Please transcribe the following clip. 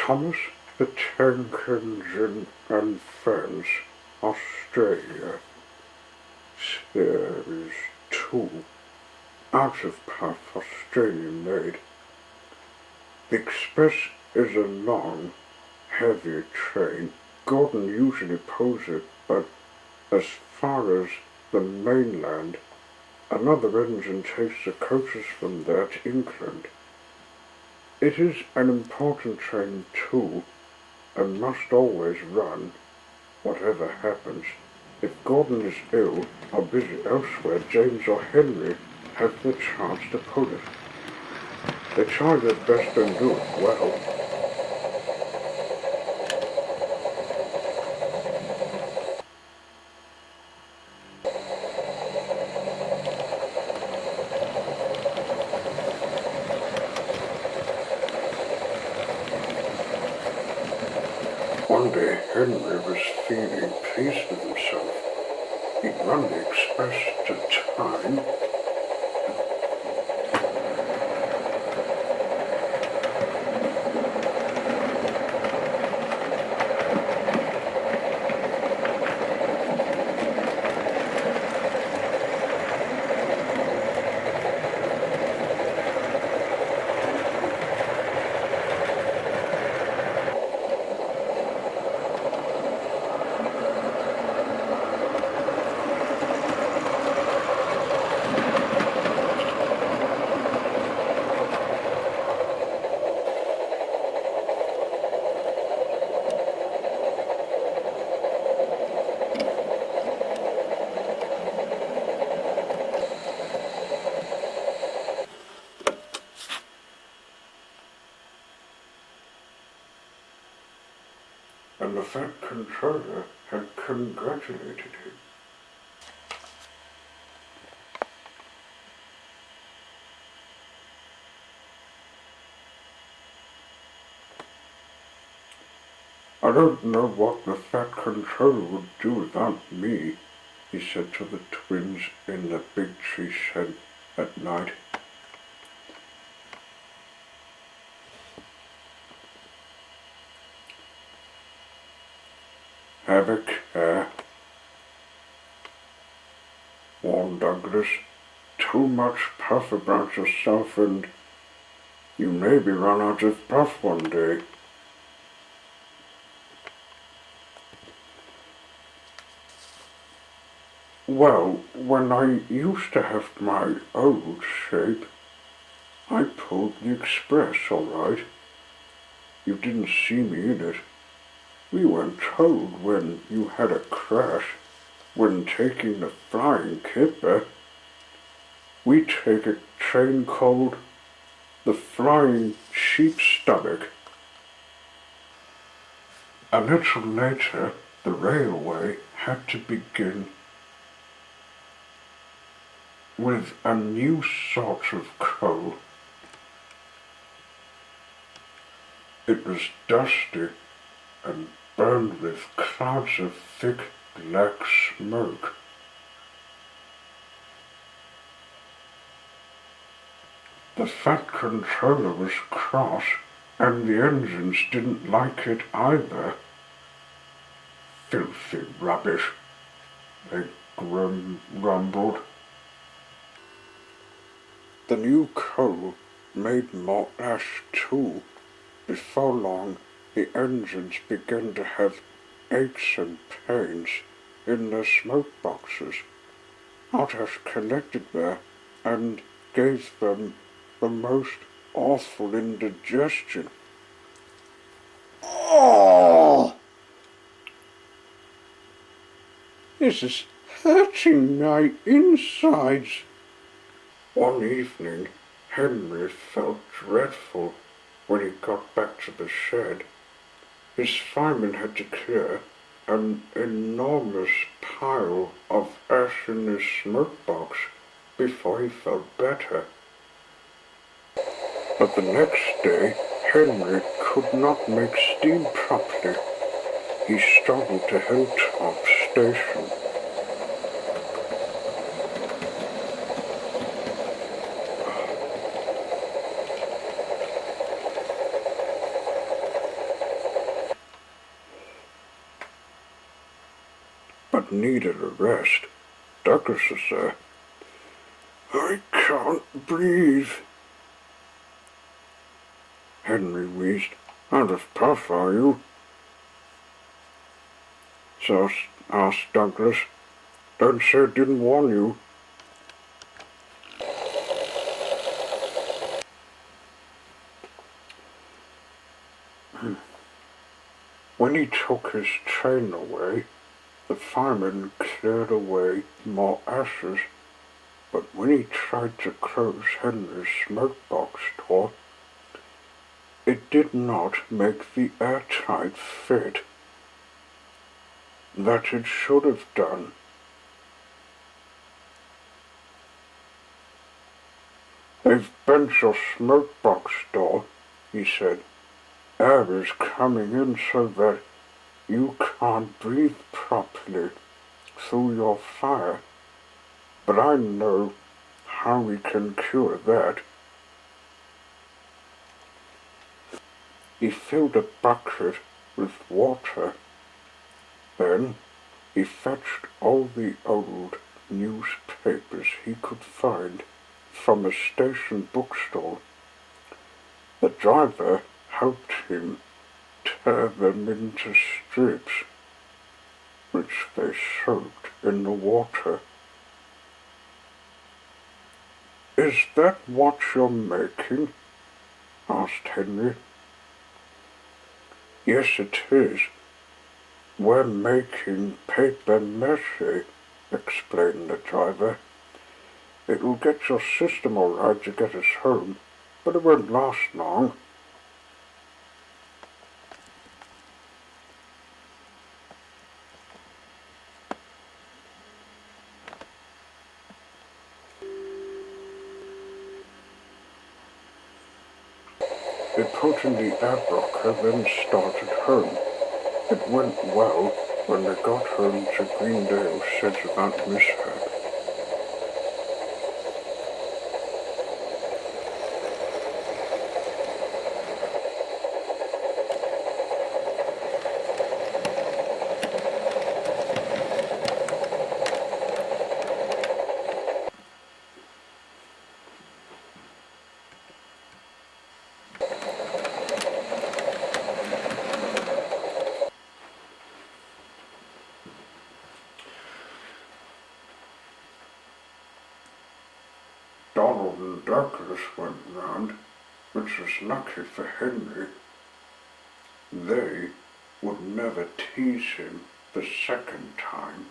Thomas the Tank Engine and Friends, Australia, Series 2, out of Puff, Australian made. The Express is a long, heavy train. Gordon usually pulls it, but as far as the mainland, another engine takes the coaches from there to England. It is an important train too, and must always run, whatever happens. If Gordon is ill or busy elsewhere, James or Henry have the chance to pull it. They try their best and do it well. One day Henry was feeling pleased with himself. He'd run the Express to time. And the Fat Controller had congratulated him. I don't know what the Fat Controller would do without me, he said to the twins in the big tree shed at night. Have a care, warned Douglas. Too much puff about yourself and you maybe run out of puff one day. Well, when I used to have my old shape, I pulled the Express all right. You didn't see me in it. We weren't told when you had a crash when taking the Flying Kipper. We take a train called the Flying Sheep's Stomach. A little later, the railway had to begin with a new sort of coal. It was dusty and burned with clouds of thick black smoke. The Fat Controller was cross, and the engines didn't like it either. Filthy rubbish, they grumbled. The new coal made more ash too. Before long, the engines began to have aches and pains in their smoke boxes. Hot ash collected there and gave them the most awful indigestion. Oh! This is hurting my insides. One evening, Henry felt dreadful when he got back to the shed. His fireman had to clear an enormous pile of ash in his smoke box before he felt better. But the next day, Henry could not make steam properly. He struggled to Hilltop Station. Dad needed a rest. Douglas was there. I can't breathe, Henry wheezed. Out of puff, are you? So asked Douglas. Don't say I didn't warn you. When he took his train away, the fireman cleared away more ashes, but when he tried to close Henry's smokebox door, it did not make the airtight fit that it should have done. They've bent your smokebox door, he said. Air is coming in so that you can't breathe properly through your fire. But I know how we can cure that. He filled a bucket with water. Then he fetched all the old newspapers he could find from a station bookstore. The driver helped him tear them into strips, which they soaked in the water. Is that what you're making? Asked Henry. Yes, it is. We're making paper mache, explained the driver. It will get your system all right to get us home, but it won't last long. They put in the air blocker, then started home. It went well when they got home to Greendale, said about mishap. Donald and Douglas went round, which was lucky for Henry. They would never tease him the second time.